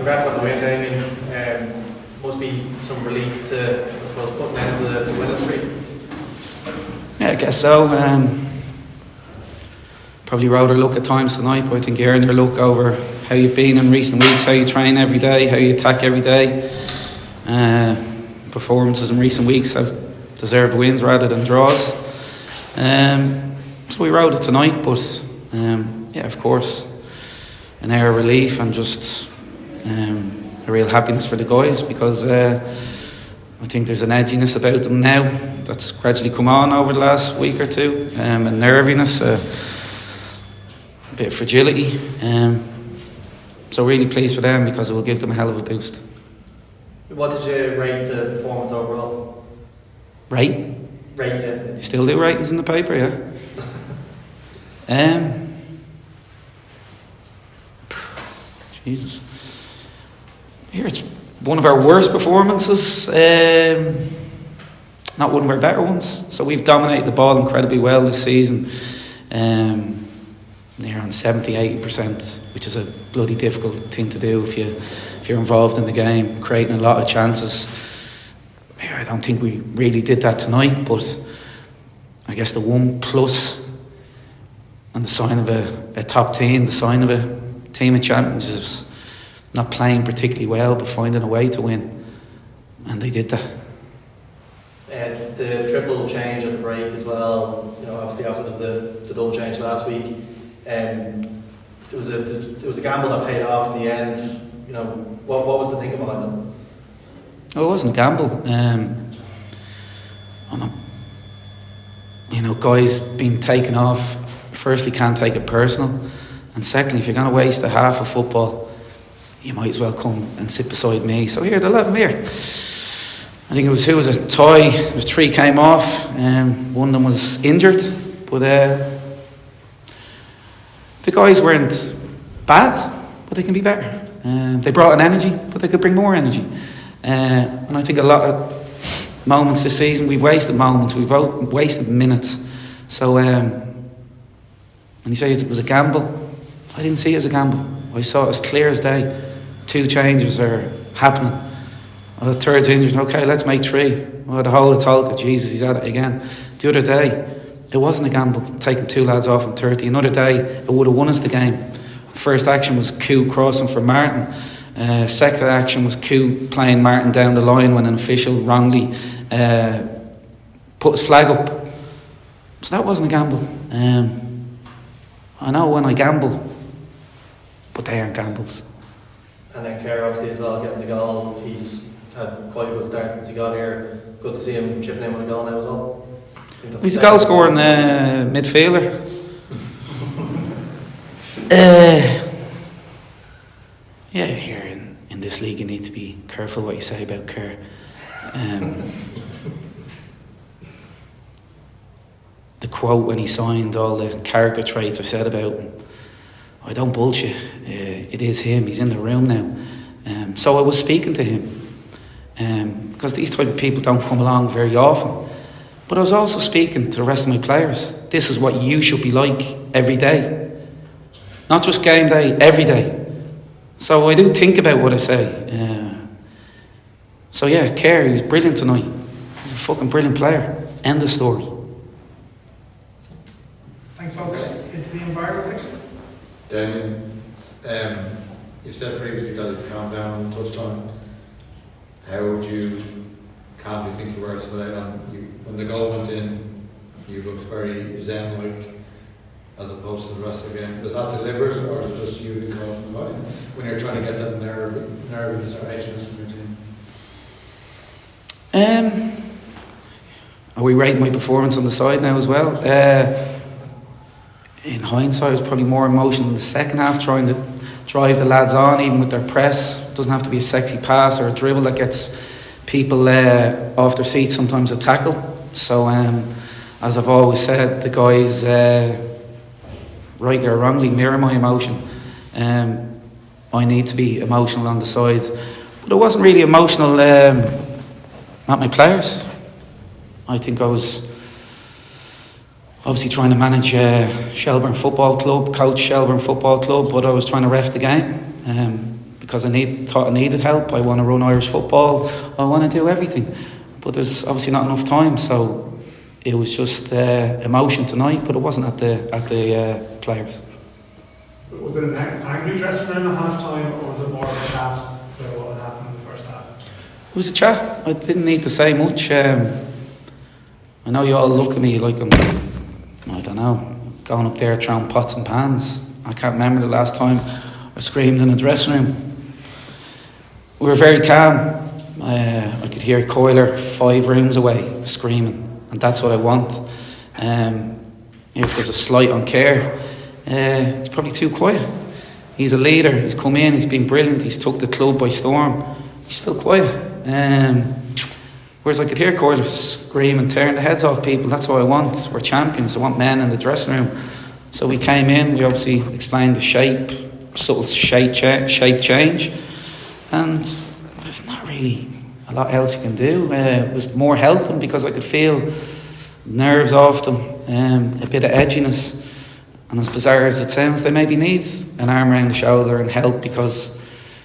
congrats on the win, Damien. Must be some relief to, I suppose, put an end to the winning streak. Yeah, I guess so. Probably rode our luck at times tonight, but I think you earned your luck over how you've been in recent weeks, how you train every day, how you attack every day. Performances in recent weeks have deserved wins rather than draws. So we rode it tonight, but yeah, of course, an air of relief and just a real happiness for the guys, because I think there's an edginess about them now that's gradually come on over the last week or two, and nerviness, a bit of fragility. So really pleased for them, because it will give them a hell of a boost. What did you rate the performance overall? Rate, yeah. You still do ratings in the paper, yeah? Jesus. Here it's one of our worst performances, not one of our better ones. So we've dominated the ball incredibly well this season, near on 70-80%, which is a bloody difficult thing to do if you're involved in the game, creating a lot of chances. I don't think we really did that tonight, but I guess the one plus and the sign of a top team, the sign of a team of champions, is not playing particularly well but finding a way to win, and they did that. The triple change at the break as well, obviously after the double change last week, it was a gamble that paid off in the end. What was the thinking behind it? Oh, it wasn't a gamble. Guys being taken off, firstly, can't take it personal, and secondly, if you're going to waste a half of football, you might as well come and sit beside me. So here, they'll have him here. I think it was a tie. There was 3 came off, one of them was injured, but the guys weren't bad, but they can be better. They brought an energy, but they could bring more energy. And I think a lot of moments this season, we've wasted moments, we've wasted minutes. So when you say it was a gamble, I didn't see it as a gamble. I saw it as clear as day. 2 changes are happening. The third's injured. Okay, let's make 3. The whole of Tolka, Jesus, he's at it again. The other day, it wasn't a gamble, taking 2 lads off in 30. Another day, it would have won us the game. First action was Q crossing for Martin. Second action was Q playing Martin down the line when an official wrongly put his flag up. So that wasn't a gamble. I know when I gamble, but they aren't gambles. And then Kerr, obviously, as well, getting the goal. He's had quite a good start since he got here. Good to see him chipping in with a goal now as well. He's a goal scoring midfielder. Yeah, here in this league you need to be careful what you say about Kerr. The quote when he signed, all the character traits I said about him, I don't bullshit. It is him. He's in the room now. So I was speaking to him, because these type of people don't come along very often. But I was also speaking to the rest of my players. This is what you should be like every day. Not just game day, every day. So I do think about what I say. So yeah, Kerr, he was brilliant tonight. He's a fucking brilliant player. End of story. Thanks, folks. Into the embargo section. Damien, you said previously that you'd calm down and touch time. How would you calmly think you were today? When the goal went in, you looked very zen-like, as opposed to the rest of the game. Was that deliberate, or is it just you that caught the line when you're trying to get that nervousness or edginess in your team? Are we rating my performance on the side now as well? In hindsight, I was probably more emotional in the second half, trying to drive the lads on, even with their press. It doesn't have to be a sexy pass or a dribble that gets people off their seats, sometimes a tackle. So, as I've always said, the guys, rightly or wrongly, mirror my emotion. I need to be emotional on the side. But it wasn't really emotional at my players. I think I was obviously trying to manage Shelbourne Football Club, coach Shelbourne Football Club, but I was trying to ref the game. because thought I needed help. I want to run Irish football. I want to do everything, but there's obviously not enough time. So it was just emotion tonight, but it wasn't at the players. Was it an angry dressing room at half time, or was it more of a chat about what had happened in the first half? It was a chat. I didn't need to say much. I know you all look at me like I'm, I don't know, going up there throwing pots and pans. I can't remember the last time I screamed in a dressing room. We were very calm. I could hear Coiler 5 rooms away screaming, and that's what I want. If there's a slight on Care, it's probably too quiet. He's a leader. He's come in. He's been brilliant. He's took the club by storm. He's still quiet. Whereas I could hear Coiler scream and tearing the heads off people. That's what I want. We're champions. I want men in the dressing room. So we came in. We obviously explained the subtle shape change, and there's not really a lot else you can do. It was more help them because I could feel nerves off them, a bit of edginess. And as bizarre as it sounds, they maybe need an arm around the shoulder and help, because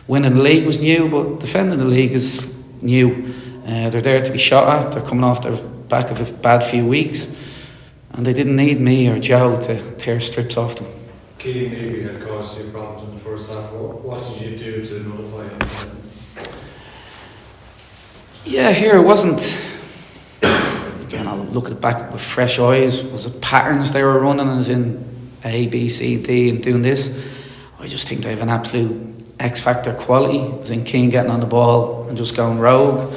winning the league was new, but defending the league is new. They're there to be shot at. They're coming off the back of a bad few weeks, and they didn't need me or Joe to tear strips off them. Keane maybe had caused you problems in the first half. What did you do to nullify him? Yeah, here it wasn't. Again, I'll look at it back with fresh eyes. Was it patterns they were running as in A, B, C, D and doing this? I just think they have an absolute X-factor quality, as in Keane getting on the ball and just going rogue.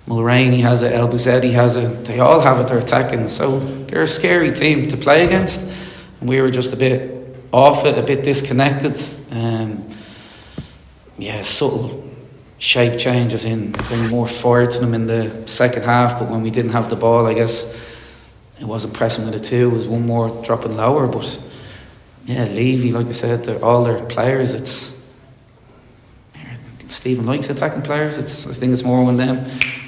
Mulroney has it, El Bouzetti has it. They all have it, they're attacking. So they're a scary team to play against. And we were just a bit off it, a bit disconnected. Subtle shape changes in bring more fire to them in the second half. But when we didn't have the ball, I guess it wasn't pressing with a 2. It was one more dropping lower. But yeah, Levy, like I said, all their players, Stephen likes attacking players. I think it's more when them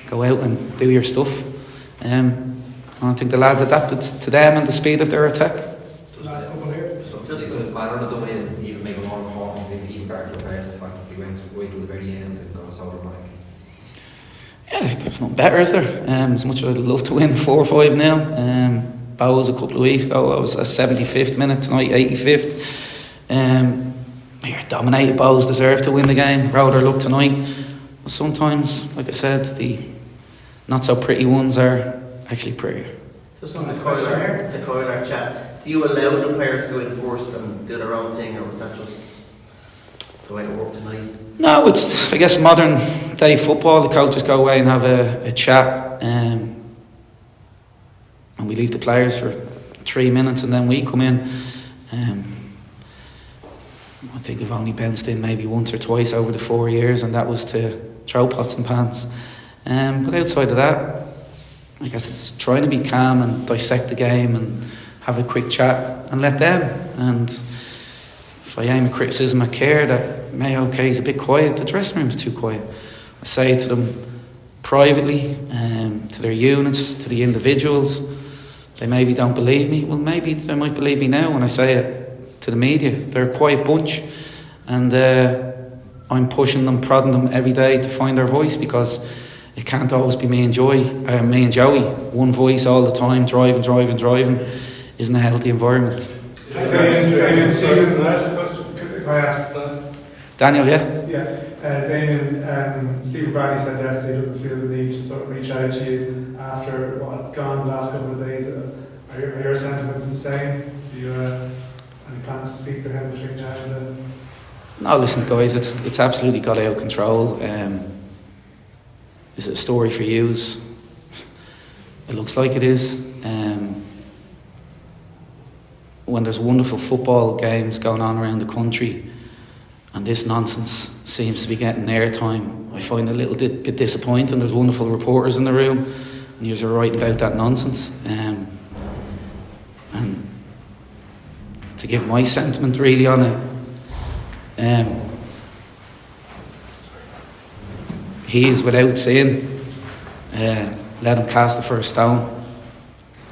go out and do your stuff. And I think the lads adapted to them and the speed of their attack. The last couple here. So just because I don't know, even make a more important thing, even back to the players, the fact that we went right till the very end and got us so dramatic. Yeah, there's nothing better, is there? As much as I'd love to win 4-5 now. Bowes a couple of weeks ago, I was a 75th minute, tonight 85th. Here, dominated. Bowes deserved to win the game. Rowder look tonight. But sometimes, like I said, the not so pretty ones are actually prettier. Just on the Coiler chat, do you allow the players to go in first and do their own thing, or was that just the way it worked tonight? No, it's, I guess, modern day football. The coaches go away and have a chat, and we leave the players for 3 minutes, and then we come in. I think I've only bounced in maybe once or twice over the 4 years, and that was to throw pots and pans. But outside of that, I guess it's trying to be calm and dissect the game and have a quick chat and let them. And if I aim a criticism at Care that Mayo is a bit quiet, the dressing room's too quiet, I say to them privately, to their units, to the individuals. They maybe don't believe me. Well, maybe they might believe me now when I say it to the media. They're a quiet bunch, and I'm pushing them, prodding them every day to find their voice, because it can't always be me and Joey, me and Joey. One voice all the time, driving isn't a healthy environment. If I ask that. Daniel, yeah? Yeah, Damien, Stephen Bradley said yesterday he doesn't feel the need to sort of reach out to you after what had gone the last couple of days. Are your sentiments the same? Do you any plans to speak to him between now and then? No, listen, guys, it's absolutely got out of control. Is it a story for yous? It looks like it is. When there's wonderful football games going on around the country, and this nonsense seems to be getting airtime, I find it a little bit disappointing. There's wonderful reporters in the room, and you're writing about that nonsense. And to give my sentiment really on it, he is without sin. Let him cast the first stone.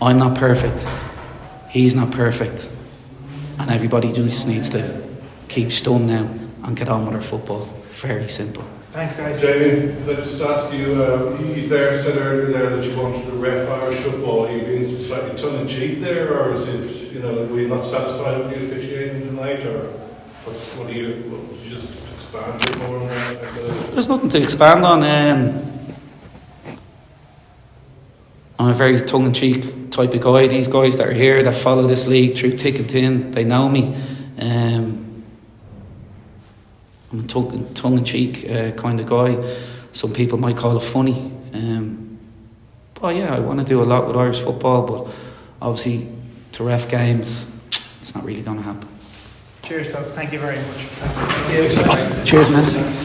I'm not perfect. He's not perfect. And everybody just needs to keep stunned now and get on with our football. Very simple. Thanks, guys. Damien, could I just ask you, you there said earlier there that you wanted to ref Irish football. Are you being slightly tongue-in-cheek there, or is it, were you not satisfied with the officiating tonight, or would you just expand a bit more on that? There's nothing to expand on. I'm a very tongue-in-cheek type of guy. These guys that are here, that follow this league through thick and thin, they know me. I'm a tongue-in-cheek kind of guy. Some people might call it funny. But yeah, I want to do a lot with Irish football, but obviously to ref games, it's not really going to happen. Cheers, folks. Thank you very much. Cheers, man.